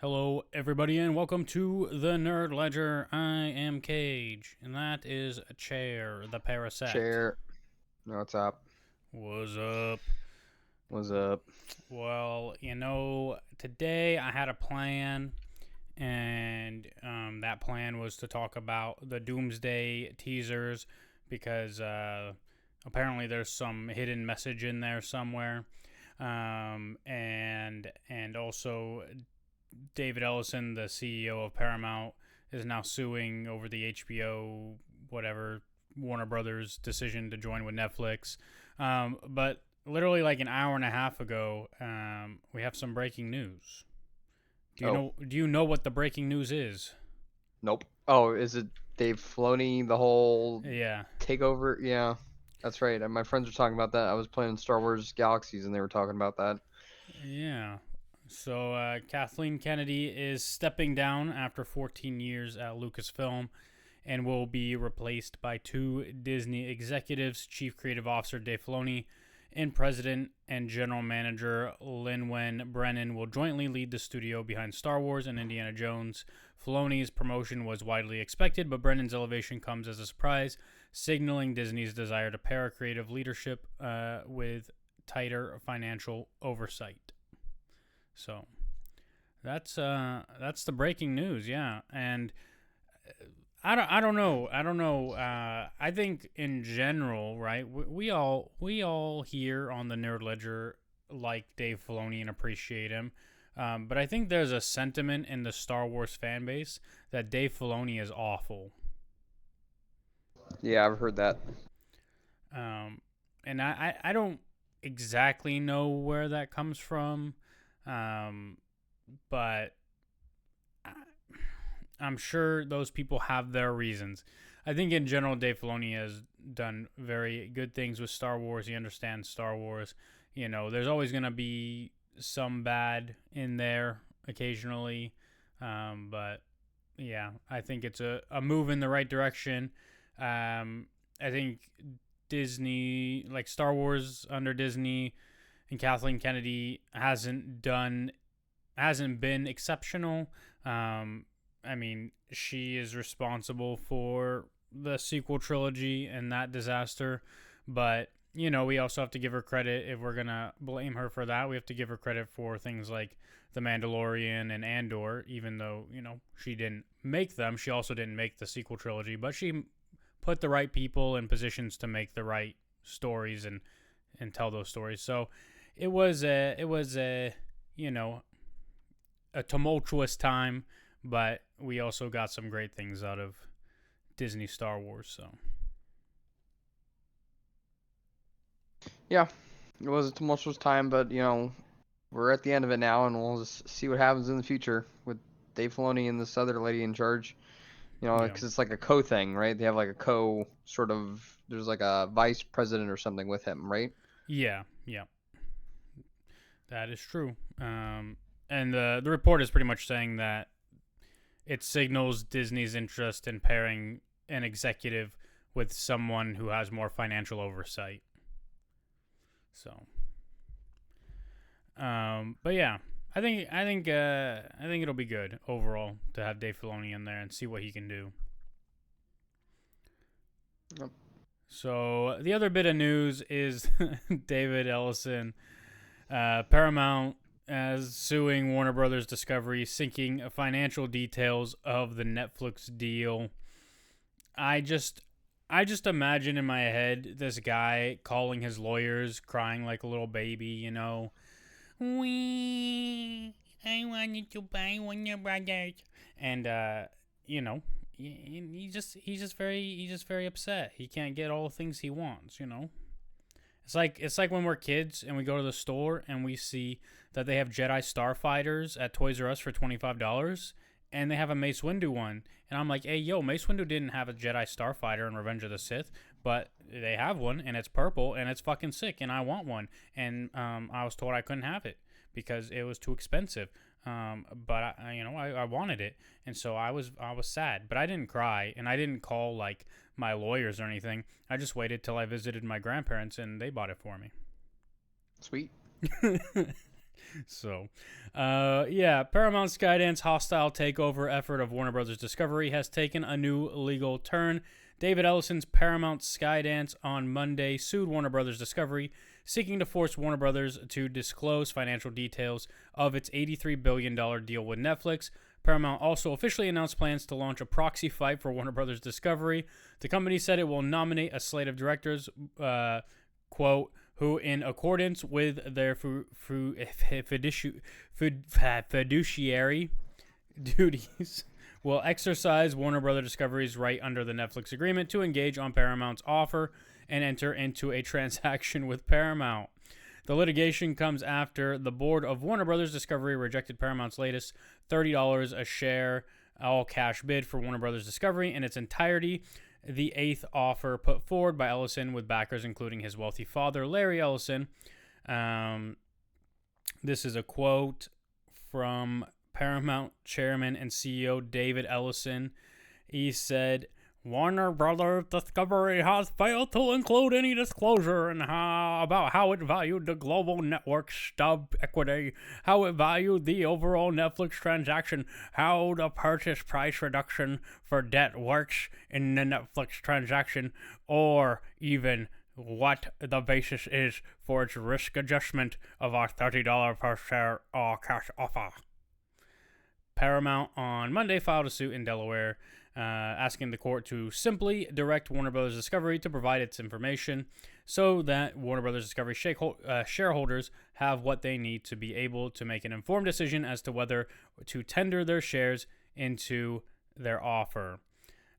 Hello, everybody, and welcome to the Nerd Ledger. I am Cage, and that is Chair, the parasect. Chair. What's up? What's up? What's up? Well, today I had a plan, and that plan was to talk about the Doomsday Teasers because apparently there's some hidden message in there somewhere, and also David Ellison, the CEO of Paramount, is now suing over the HBO whatever Warner Brothers decision to join with Netflix. But literally like an hour and a half ago, we have some breaking news. Do you know what the breaking news is? Nope. Oh, is it Dave Filoni, the whole Yeah. takeover? Yeah, that's right. And my friends were talking about that. I was playing Star Wars Galaxies, and they were talking about that. Yeah. So Kathleen Kennedy is stepping down after 14 years at Lucasfilm and will be replaced by two Disney executives, Chief Creative Officer Dave Filoni and President and General Manager Lin-Wen Brennan will jointly lead the studio behind Star Wars and Indiana Jones. Filoni's promotion was widely expected, but Brennan's elevation comes as a surprise, signaling Disney's desire to pair creative leadership with tighter financial oversight. So that's the breaking news, yeah. And I don't know. I think in general, right? We all here on the Nerd Ledger like Dave Filoni and appreciate him. But I think there's a sentiment in the Star Wars fan base that Dave Filoni is awful. Yeah, I've heard that. And I don't exactly know where that comes from. But I'm sure those people have their reasons. I think in general, Dave Filoni has done very good things with Star Wars. He understands Star Wars. There's always going to be some bad in there occasionally. But yeah, I think it's a move in the right direction. I think Disney, like Star Wars under Disney and Kathleen Kennedy, hasn't been exceptional. I mean, she is responsible for the sequel trilogy and that disaster, but we also have to give her credit. If we're gonna blame her for that, we have to give her credit for things like The Mandalorian and Andor. Even though she didn't make them, she also didn't make the sequel trilogy, but she put the right people in positions to make the right stories and tell those stories. So it was a tumultuous time, but we also got some great things out of Disney Star Wars. So Yeah, it was a tumultuous time, but we're at the end of it now, and we'll just see what happens in the future with Dave Filoni and this other lady in charge. yeah, Because it's like a co thing, right? They have like a co sort of. There's like a vice president or something with him, right? yeah, that is true. And the report is pretty much saying that it signals Disney's interest in pairing an executive with someone who has more financial oversight. So, but yeah, I think it'll be good overall to have Dave Filoni in there and see what he can do. Yep. So the other bit of news is David Ellison, Paramount as suing Warner Brothers Discovery, seeking financial details of the Netflix deal. I just imagine in my head this guy calling his lawyers, crying like a little baby. We, I wanted to buy Warner Brothers, and he's just very upset. He can't get all the things he wants. It's like when we're kids and we go to the store and we see that they have Jedi Starfighters at Toys R Us for $25 and they have a Mace Windu one. And I'm like, hey, yo, Mace Windu didn't have a Jedi Starfighter in Revenge of the Sith, but they have one and it's purple and it's fucking sick and I want one. And I was told I couldn't have it because it was too expensive. But I wanted it, and so I was sad, but I didn't cry, and I didn't call like my lawyers or anything. I just waited till I visited my grandparents, and they bought it for me. Sweet. So, yeah, Paramount Skydance hostile takeover effort of Warner Brothers Discovery has taken a new legal turn. David Ellison's Paramount Skydance on Monday sued Warner Brothers Discovery, seeking to force Warner Brothers to disclose financial details of its $83 billion deal with Netflix. Paramount also officially announced plans to launch a proxy fight for Warner Brothers Discovery. The company said it will nominate a slate of directors, quote, who, in accordance with their fiduciary duties, will exercise Warner Brothers Discovery's right under the Netflix agreement to engage on Paramount's offer and enter into a transaction with Paramount. The litigation comes after the board of Warner Brothers Discovery rejected Paramount's latest $30 a share all-cash bid for Warner Brothers Discovery in its entirety, the eighth offer put forward by Ellison with backers including his wealthy father, Larry Ellison. This is a quote from Paramount chairman and CEO David Ellison. He said, Warner Brothers Discovery has failed to include any disclosure about how it valued the global network stub equity, how it valued the overall Netflix transaction, how the purchase price reduction for debt works in the Netflix transaction, or even what the basis is for its risk adjustment of our $30 per share all-cash offer. Paramount on Monday filed a suit in Delaware asking the court to simply direct Warner Brothers Discovery to provide its information so that Warner Brothers Discovery shareholders have what they need to be able to make an informed decision as to whether to tender their shares into their offer.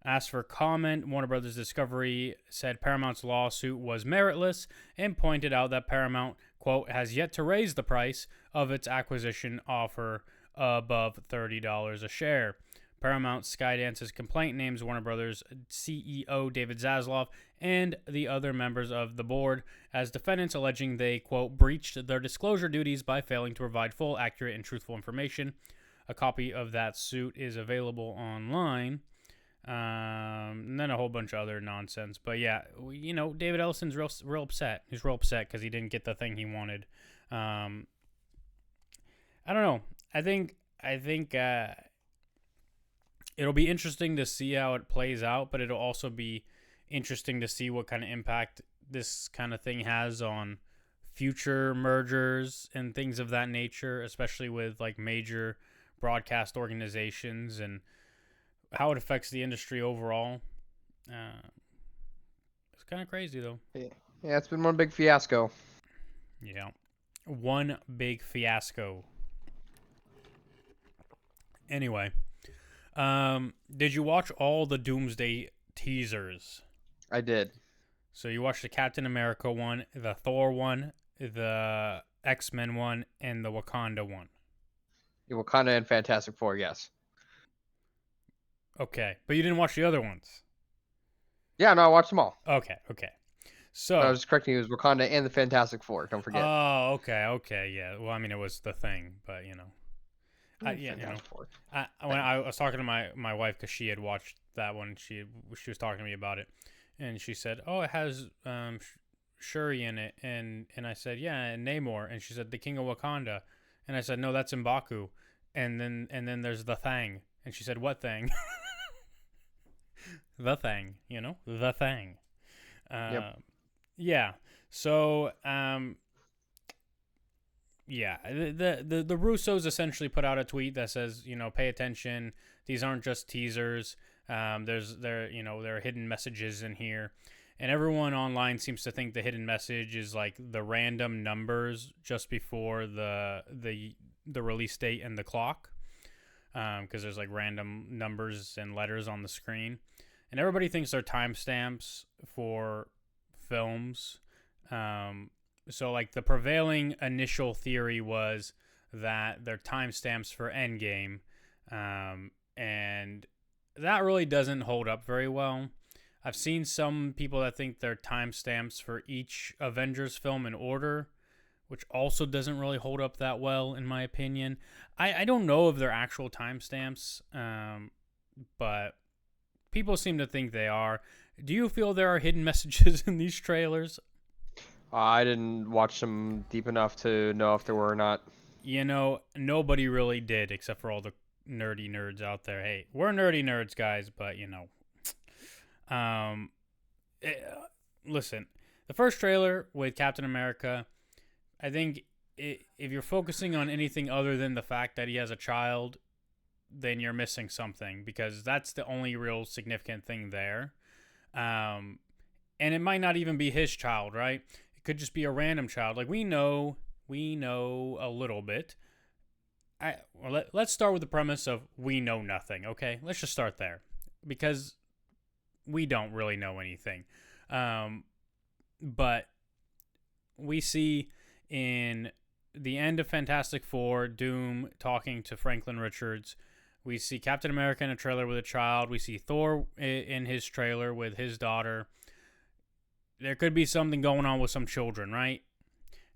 Asked for comment, Warner Brothers Discovery said Paramount's lawsuit was meritless and pointed out that Paramount, quote, has yet to raise the price of its acquisition offer above $30 a share. Paramount Skydance's complaint names Warner Brothers CEO David Zaslav and the other members of the board as defendants, alleging they, quote, breached their disclosure duties by failing to provide full, accurate, and truthful information. A copy of that suit is available online. And then a whole bunch of other nonsense. But yeah, you know, David Ellison's real upset. He's real upset because he didn't get the thing he wanted. I don't know. I think it'll be interesting to see how it plays out, but it'll also be interesting to see what kind of impact this kind of thing has on future mergers and things of that nature, especially with like major broadcast organizations and how it affects the industry overall. It's kind of crazy though. Yeah, it's been one big fiasco. Yeah. One big fiasco. Anyway, did you watch all the Doomsday teasers? I did. So you watched the Captain America one, the Thor one, the X-Men one, and the Wakanda one. The Wakanda and Fantastic Four, yes. Okay, but you didn't watch the other ones. Yeah, no, I watched them all. Okay. So I was just correcting you. It was Wakanda and the Fantastic Four. Don't forget. Oh, okay, yeah. Well, I mean, it was the Thing, but you know. When I was talking to my wife because she had watched that one, she was talking to me about it, and she said, "Oh, it has Shuri in it," and I said, "Yeah, and Namor," and she said, "The King of Wakanda," and I said, "No, that's M'Baku," and then there's the Thing, and she said, "What Thing?" The Thing, you know, the Thing. Yep. Yeah. So yeah, the Russos essentially put out a tweet that says, you know, pay attention. These aren't just teasers. There are hidden messages in here, and everyone online seems to think the hidden message is like the random numbers just before the release date and the clock, because there's like random numbers and letters on the screen, and everybody thinks they're timestamps for films. So, like, the prevailing initial theory was that they're timestamps for Endgame, and that really doesn't hold up very well. I've seen some people that think they're timestamps for each Avengers film in order, which also doesn't really hold up that well, in my opinion. I don't know if they're actual timestamps, but people seem to think they are. Do you feel there are hidden messages in these trailers? I didn't watch them deep enough to know if there were or not. Nobody really did except for all the nerdy nerds out there. Hey, we're nerdy nerds, guys, but um, eh, listen, the first trailer with Captain America, I think if you're focusing on anything other than the fact that he has a child, then you're missing something, because that's the only real significant thing there. And it might not even be his child, right? It could just be a random child. Like, we know a little bit. Let's start with the premise of we know nothing, okay? Let's just start there, because we don't really know anything. But we see in the end of Fantastic Four, Doom talking to Franklin Richards. We see Captain America in a trailer with a child. We see Thor in his trailer with his daughter. There could be something going on with some children, right?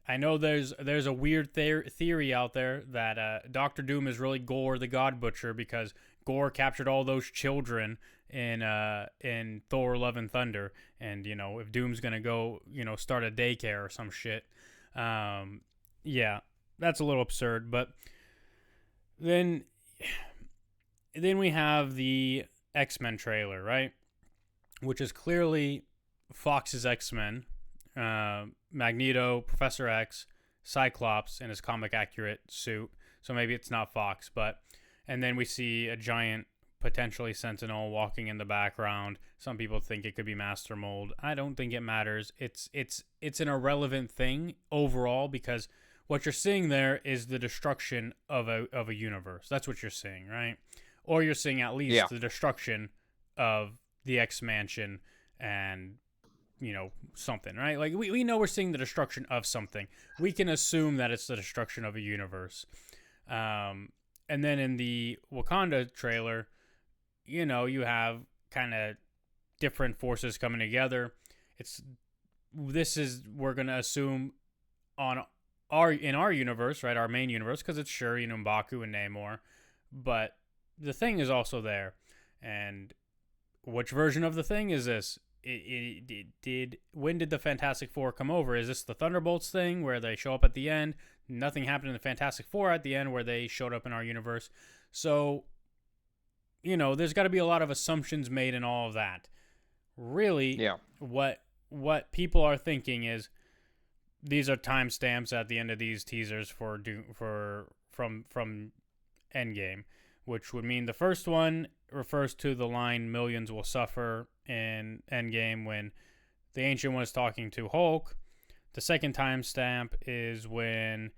I know there's a weird theory out there that Doctor Doom is really Gore the God Butcher, because Gore captured all those children in Thor: Love and Thunder, and if Doom's gonna go start a daycare or some shit, yeah, that's a little absurd. But then we have the X-Men trailer, right? Which is clearly Fox's X-Men. Magneto, Professor X, Cyclops in his comic accurate suit. So maybe it's not Fox, and then we see a giant, potentially Sentinel walking in the background. Some people think it could be Master Mold. I don't think it matters. It's an irrelevant thing overall, because what you're seeing there is the destruction of a universe. That's what you're seeing, right? Or you're seeing at least the destruction of the X-Mansion and something, right? Like, we know we're seeing the destruction of something. We can assume that it's the destruction of a universe. And then in the Wakanda trailer, you have kind of different forces coming together. We're going to assume in our universe, right? Our main universe, because it's Shuri and M'Baku and Namor. But the Thing is also there. And which version of the Thing is this? When did the Fantastic Four come over? Is this the Thunderbolts thing where they show up at the end? Nothing happened in the Fantastic Four at the end where they showed up in our universe. So, there's got to be a lot of assumptions made in all of that. Really, what people are thinking is these are timestamps at the end of these teasers from Endgame, which would mean the first one refers to the line "millions will suffer" in Endgame when the Ancient One is talking to Hulk. The second timestamp is when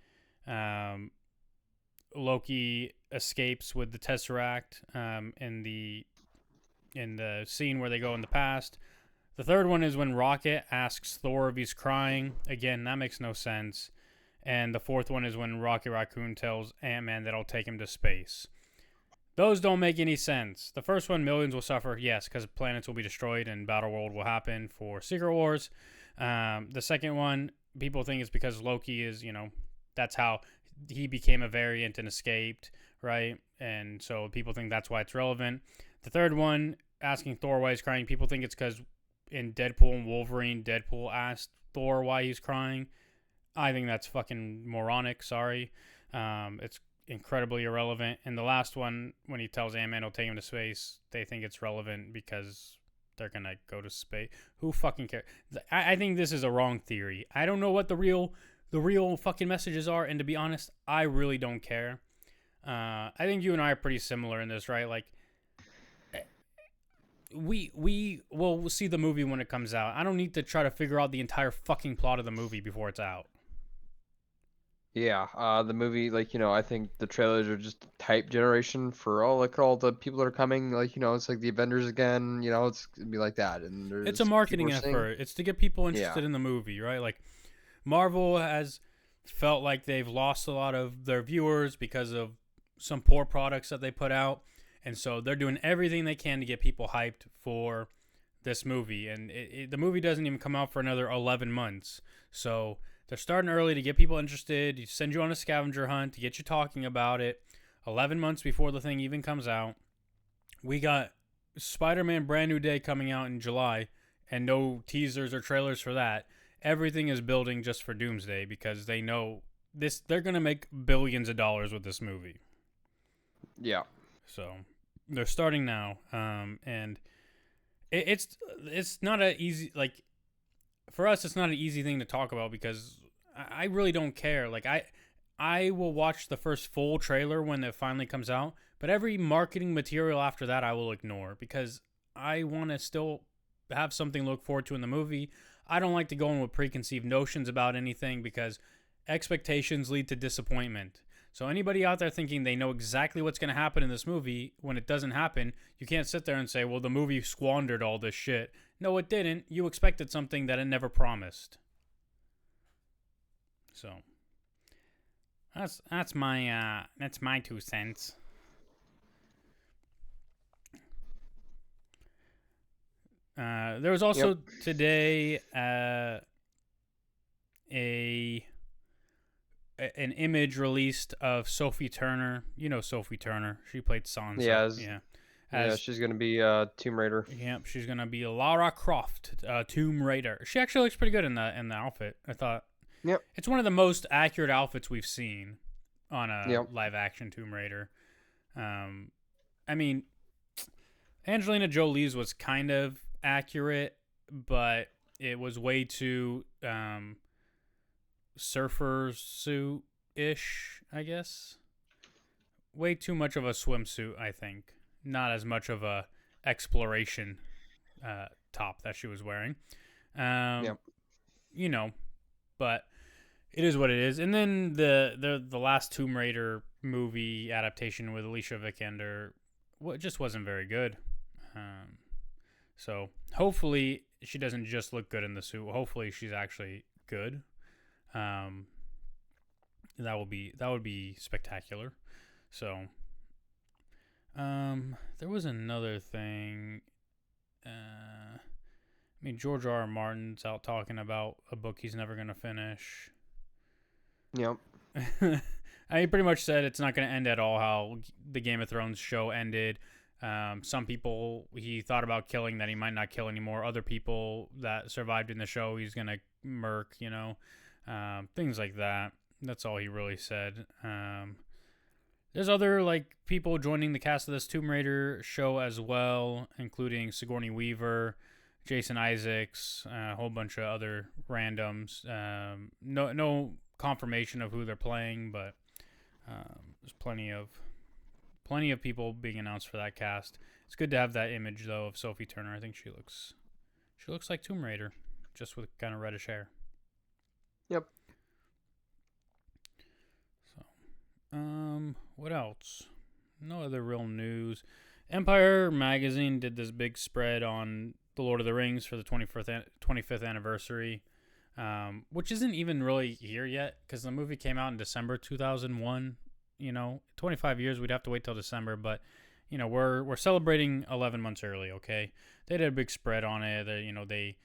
Loki escapes with the Tesseract in the scene where they go in the past. The third one is when Rocket asks Thor if he's crying. Again, that makes no sense. And the fourth one is when Rocket Raccoon tells Ant-Man that he'll take him to space. Those don't make any sense. The first one, millions will suffer, yes, because planets will be destroyed and Battle World will happen for Secret Wars. The second one, people think it's because Loki is, that's how he became a variant and escaped, right? And so people think that's why it's relevant. The third one, asking Thor why he's crying, people think it's because in Deadpool and Wolverine, Deadpool asked Thor why he's crying. I think that's fucking moronic, sorry. It's incredibly irrelevant. And the last one, when he tells Ant-Man he'll take him to space, they think it's relevant because they're gonna go to space. Who fucking cares? I think this is a wrong theory. I don't know what the real fucking messages are, and to be honest, I really don't care. I think you and I are pretty similar in this, right? Like, we'll see the movie when it comes out. I don't need to try to figure out the entire fucking plot of the movie before it's out. Yeah, the movie, I think the trailers are just hype generation for all the people that are coming. It's like the Avengers again. It's gonna be like that. And it's a marketing effort. It's to get people interested in the movie, right? Like, Marvel has felt like they've lost a lot of their viewers because of some poor products that they put out, and so they're doing everything they can to get people hyped for this movie. And the movie doesn't even come out for another 11 months, so they're starting early to get people interested. You send you on a scavenger hunt to get you talking about it 11 months before the thing even comes out. We got Spider-Man Brand New Day coming out in July, and no teasers or trailers for that. Everything is building just for Doomsday because they know they're gonna make billions of dollars with this movie. Yeah. So they're starting now, and it's not a easy, like, for us. It's not an easy thing to talk about because I really don't care. Like I will watch the first full trailer when it finally comes out, but every marketing material after that I will ignore because I want to still have something to look forward to in the movie. I don't like to go in with preconceived notions about anything because expectations lead to disappointment. So anybody out there thinking they know exactly what's going to happen in this movie, when it doesn't happen, you can't sit there and say, well, the movie squandered all this shit. No, it didn't. You expected something that it never promised. So that's my 2 cents. There was also today an image released of Sophie Turner. You know Sophie Turner. She played Sansa. Yeah, she's gonna be Tomb Raider. Yep, she's gonna be Lara Croft, Tomb Raider. She actually looks pretty good in the outfit. I thought. Yep. It's one of the most accurate outfits we've seen on a live action Tomb Raider. I mean, Angelina Jolie's was kind of accurate, but it was way too surfer suit-ish, I guess. Way too much of a swimsuit, I think. Not as much of a exploration top that she was wearing. You know, but it is what it is. And then the last Tomb Raider movie adaptation with Alicia Vikander just wasn't very good. So hopefully she doesn't just look good in the suit. Hopefully she's actually good. That would be spectacular. So there was another thing. I mean, George R. R. Martin's out talking about a book he's never going to finish. Yep. He pretty much said it's not going to end at all how the Game of Thrones show ended. Some people he thought about killing that he might not kill anymore. Other people that survived in the show he's going to murk, things like that. That's all he really said. There's other people joining the cast of this Tomb Raider show as well, including Sigourney Weaver, Jason Isaacs, a whole bunch of other randoms. No confirmation of who they're playing, but there's plenty of people being announced for that cast. It's good to have that image though of Sophie Turner. I think she looks like Tomb Raider, just with kind of reddish hair. Yep. So, what else? No other real news. Empire Magazine did this big spread on The Lord of the Rings for the 25th anniversary, which isn't even really here yet because the movie came out in December 2001. 25 years, we'd have to wait till December, but we're celebrating 11 months early. Okay, they did a big spread on it. They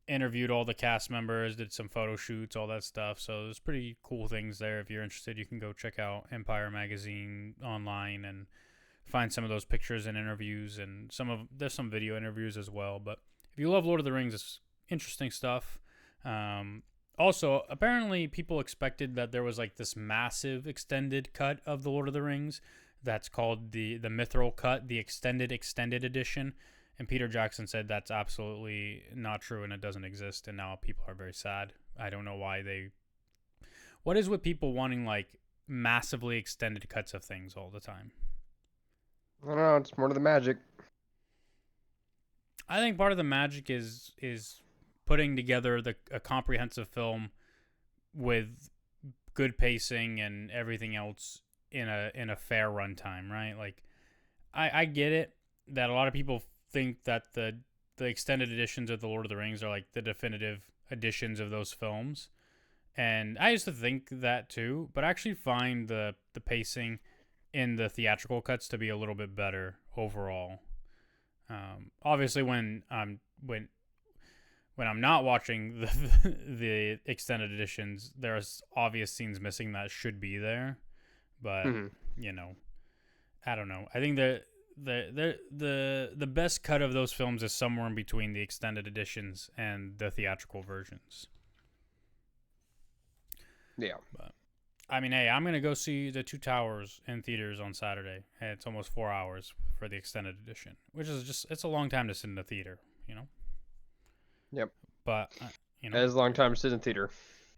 interviewed all the cast members, did some photo shoots, all that stuff. So there's pretty cool things there. If you're interested, you can go check out Empire Magazine online and find some of those pictures and interviews, and there's some video interviews as well. But if you love Lord of the Rings, it's interesting stuff. Also, apparently people expected that there was this massive extended cut of the Lord of the Rings that's called the Mithril cut, the extended edition. And Peter Jackson said that's absolutely not true and it doesn't exist. And now people are very sad. I don't know why what is with people wanting massively extended cuts of things all the time? I don't know. It's more to the magic. I think part of the magic is putting together a comprehensive film with good pacing and everything else in a fair runtime, right? I get it that a lot of people think that the extended editions of The Lord of the Rings are the definitive editions of those films. And I used to think that too, but I actually find the pacing in the theatrical cuts to be a little bit better overall. Obviously when I'm not watching the extended editions, there's obvious scenes missing that should be there. But I don't know. I think the best cut of those films is somewhere in between the extended editions and the theatrical versions. Yeah. But I mean, hey, I'm gonna go see the Two Towers in theaters on Saturday. Hey, it's almost 4 hours for the extended edition, which is it's a long time to sit in the theater, you know. Yep. But you know, That is a long time to sit in theater.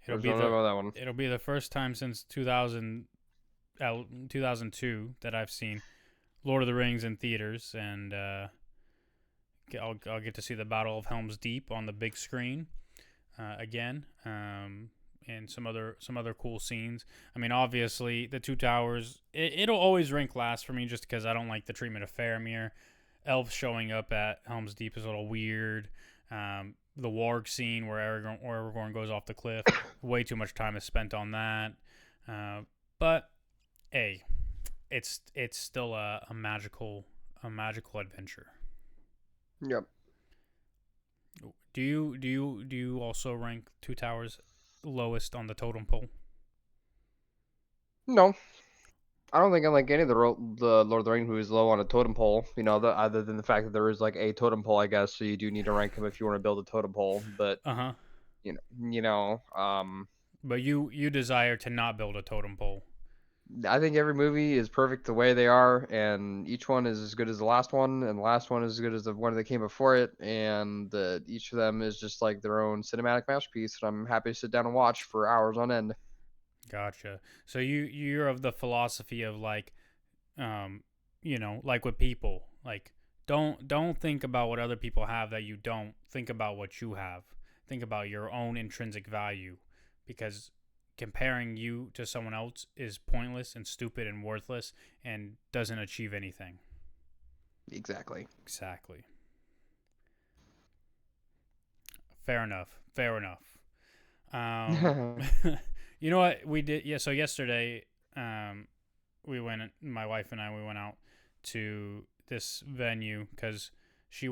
it'll There's be no doubt the about that one. it'll be the first time since 2002 that I've seen Lord of the Rings in theaters, and I'll get to see the Battle of Helm's Deep on the big screen again, and some other cool scenes. I mean, obviously, the Two Towers, it'll always rank last for me just because I don't like the treatment of Faramir. Elves showing up at Helm's Deep is a little weird. The warg scene where Aragorn goes off the cliff, way too much time is spent on that. But hey, it's still a magical adventure. Yep. Do you also rank Two Towers lowest on the totem pole? No, I don't think I like any of the Lord of the Rings movies low on a totem pole. You know, other than the fact that there is like a totem pole, I guess. So you do need to rank them if you want to build a totem pole. But But you desire to not build a totem pole. I think every movie is perfect the way they are, and each one is as good as the last one, and the last one is as good as the one that came before it, and each of them is just like their own cinematic masterpiece that I'm happy to sit down and watch for hours on end. Gotcha. So you're of the philosophy of like, like with people, like don't think about what other people have that you don't. Think about what you have. Think about your own intrinsic value, because comparing you to someone else is pointless and stupid and worthless and doesn't achieve anything. Exactly. Fair enough. You know what we did? Yeah. So yesterday, my wife and I, we went out to this venue because she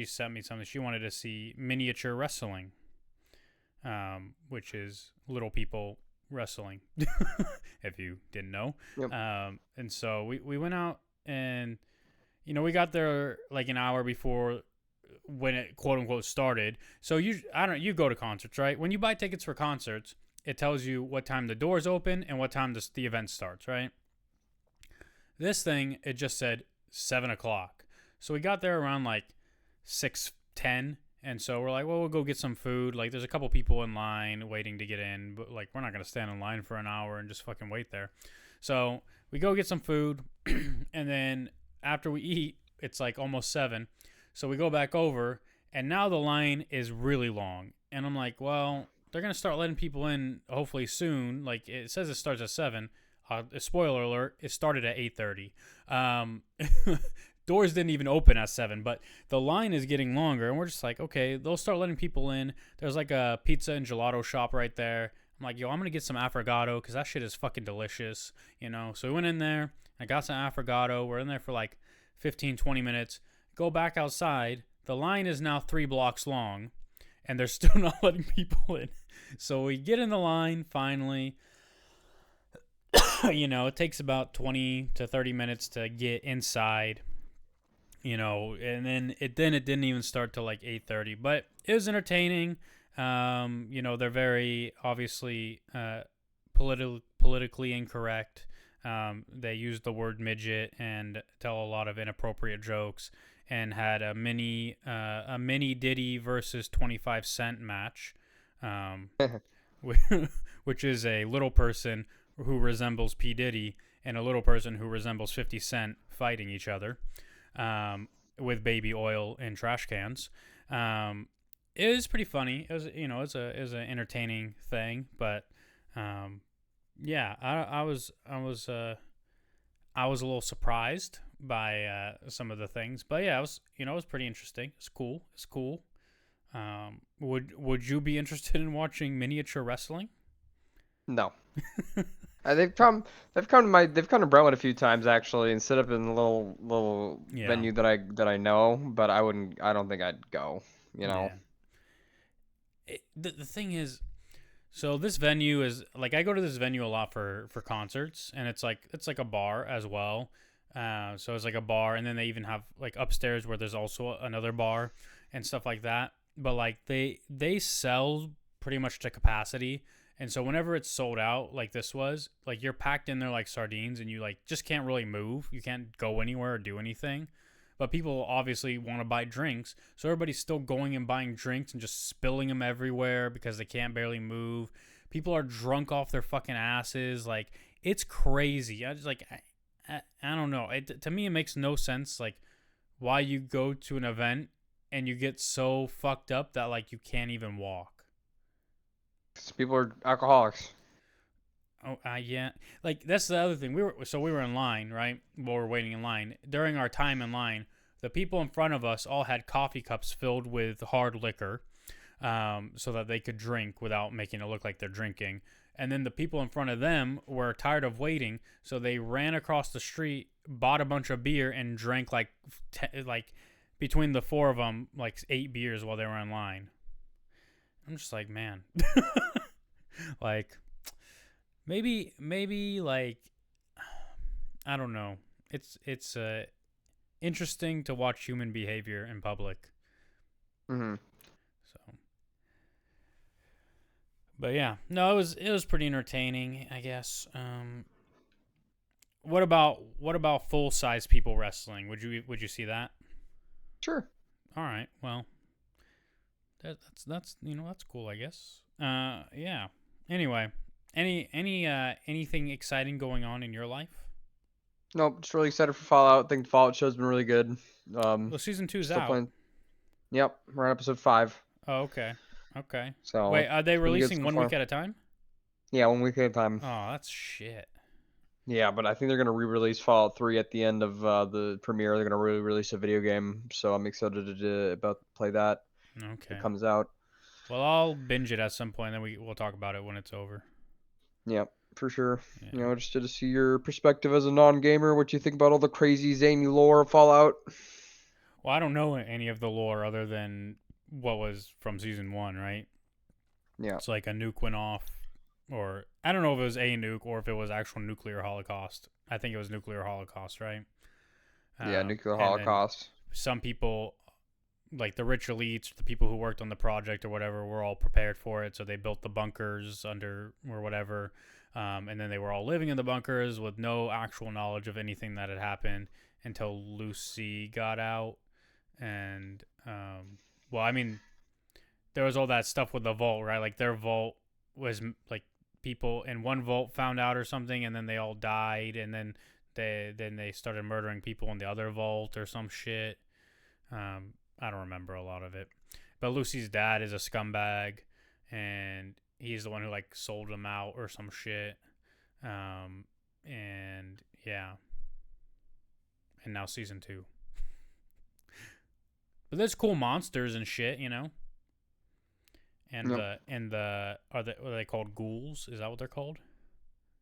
sent me something. She wanted to see miniature wrestling, which is little people wrestling, if you didn't know. Yep. And so we went out, and we got there like an hour before when it quote unquote started. So you go to concerts, right? When you buy tickets for concerts, it tells you what time the doors open and what time the event starts, right? This thing, it just said 7:00. So we got there around like 6:10. And so we're like, well, we'll go get some food. Like, there's a couple people in line waiting to get in, but like, we're not going to stand in line for an hour and just fucking wait there. So we go get some food. And then after we eat, it's like almost 7. So we go back over, and now the line is really long. And I'm like, well, they're going to start letting people in hopefully soon. Like, it says it starts at 7. Spoiler alert, it started at 8:30. Doors didn't even open at 7, but the line is getting longer, and we're just like, okay, they'll start letting people in. There's like a pizza and gelato shop right there. I'm like, yo, I'm gonna get some affogato because that shit is fucking delicious, So we went in there, I got some affogato. We're in there for like 15, 20 minutes. Go back outside. The line is now 3 blocks long, and they're still not letting people in. So we get in the line finally. It takes about 20 to 30 minutes to get inside. And then it didn't even start till like 8:30, but it was entertaining. They're very obviously politically incorrect. They used the word midget and tell a lot of inappropriate jokes, and had a mini Diddy versus 25 Cent match, which is a little person who resembles P. Diddy and a little person who resembles 50 Cent fighting each other. With baby oil in trash cans. It was pretty funny. It was, it was an entertaining thing, but, yeah, I was a little surprised by, some of the things, but yeah, it was pretty interesting. It's cool. Would you be interested in watching miniature wrestling? No. They've come to Brentwood a few times actually, and set up in a little venue that I know, but I don't think I'd go. Yeah. The thing is, so this venue is like, I go to this venue a lot for concerts, and it's like a bar as well. So it's like a bar, and then they even have like upstairs where there's also another bar and stuff like that. But like they sell pretty much to capacity. And so whenever it's sold out, like this was, like you're packed in there like sardines, and you like just can't really move. You can't go anywhere or do anything. But people obviously want to buy drinks, so everybody's still going and buying drinks and just spilling them everywhere because they can't barely move. People are drunk off their fucking asses. Like, it's crazy. I just like, I don't know. To me, it makes no sense. Like, why you go to an event and you get so fucked up that like you can't even walk. 'Cause people are alcoholics. Oh, yeah. Like, that's the other thing. We were in line, right? While we're waiting in line. During our time in line, the people in front of us all had coffee cups filled with hard liquor, so that they could drink without making it look like they're drinking. And then the people in front of them were tired of waiting, so they ran across the street, bought a bunch of beer, and drank like between the four of them, like 8 beers while they were in line. I'm just like, man, like. Maybe like, I don't know. It's interesting to watch human behavior in public. Mm-hmm. So, but yeah, no, it was pretty entertaining, I guess. What about full size people wrestling? Would you see that? Sure. All right. Well, that's that's cool, I guess. Yeah. Anyway. Anything exciting going on in your life? Nope, just really excited for Fallout. I think the Fallout show's been really good. Well, season 2's Still out. playing. Yep, we're on episode 5. Oh, okay. So Wait, are they it's been good releasing so 1 far. week at a time? Yeah, 1 week at a time. Oh, that's shit. Yeah, but I think they're gonna re-release Fallout 3 at the end of the premiere. They're gonna re-release a video game, so I'm excited about to play that. Okay. It comes out. Well, I'll binge it at some point, and then we'll talk about it when it's over. Yep, for sure. Yeah. Just to see your perspective as a non-gamer, what you think about all the crazy zany lore of Fallout. Well, I don't know any of the lore other than what was from season 1, right? Yeah. It's like a nuke went off, or I don't know if it was a nuke or if it was actual nuclear holocaust. I think it was nuclear holocaust, right? Yeah, nuclear and then holocaust. some people, like the rich elites, the people who worked on the project or whatever, were all prepared for it. So they built the bunkers under or whatever. And then they were all living in the bunkers with no actual knowledge of anything that had happened until Lucy got out. And, well, I mean, there was all that stuff with the vault, right? Like their vault was like people in one vault found out or something, and then they all died. And then they started murdering people in the other vault or some shit. I don't remember a lot of it, but Lucy's dad is a scumbag, and he's the one who like sold him out or some shit. And yeah, and now season 2. But there's cool monsters and shit, you know. And Yep. Are they called ghouls? Is that what they're called?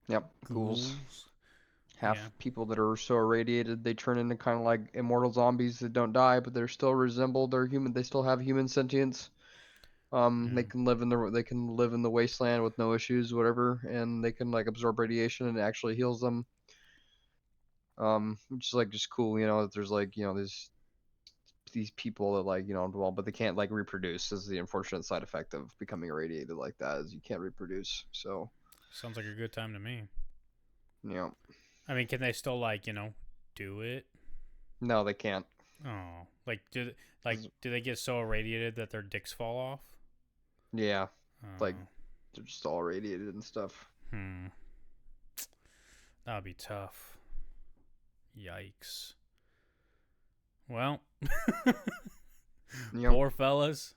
Yep, ghouls. Half Yeah. people that are so irradiated they turn into kind of like immortal zombies that don't die, but they're still resembled. They're human. They still have human sentience. They can live in the wasteland with no issues, whatever, and they can like absorb radiation and it actually heals them. Which is like just cool, you know. That there's like these people that like well, but they can't like reproduce. This is the unfortunate side effect of becoming irradiated like that, is you can't reproduce. So Sounds like a good time to me. yeah. I mean, can they still like do it? No, they can't. Oh, do they get so irradiated that their dicks fall off? Yeah, Oh. like they're just all irradiated and stuff. That would be tough. Yikes. Well, Yep. poor fellas.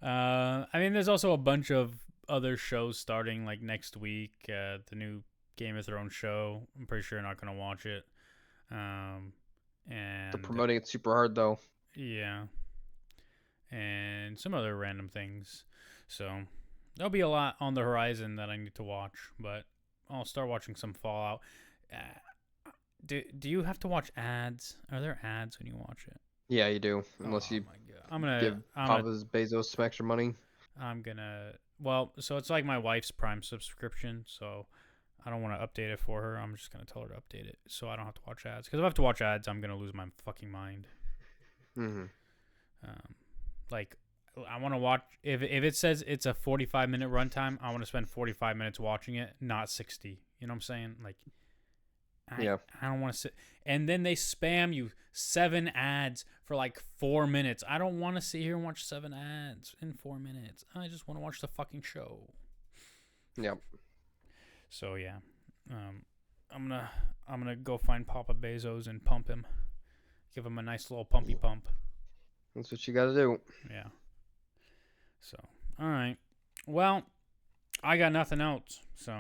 I mean, there's also a bunch of other shows starting like next week. The new Game of Thrones show. I'm pretty sure you're not gonna watch it. And They're promoting it super hard though. yeah, and some other random things. So there'll be a lot on the horizon that I need to watch. But I'll start watching some Fallout. Do you have to watch ads? Are there ads when you watch it? Yeah, you do. Unless you my God. I'm gonna give Bezos some extra money. Well, so it's like my wife's Prime subscription, so I don't want to update it for her. I'm just gonna tell her to update it so I don't have to watch ads. Because if I have to watch ads, I'm gonna lose my fucking mind. Mm-hmm. Like I want to watch. If it says it's a 45-minute runtime, I want to spend 45 minutes watching it, not 60. You know what I'm saying? Like, I don't want to sit. And then they spam you 7 ads for like 4 minutes. I don't want to sit here and watch 7 ads in 4 minutes. I just want to watch the fucking show. Yep. So yeah, I'm gonna go find Papa Bezos and pump him. Give him a nice little pumpy pump. That's what you got to do. Yeah. So, all right. Well, I got nothing else. So,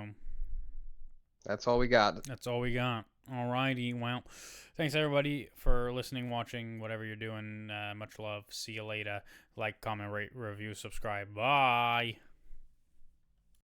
that's all we got. That's all we got. All righty. Well, thanks everybody for listening, watching, whatever you're doing. Much love. See you later. Like, comment, rate, review, subscribe. Bye.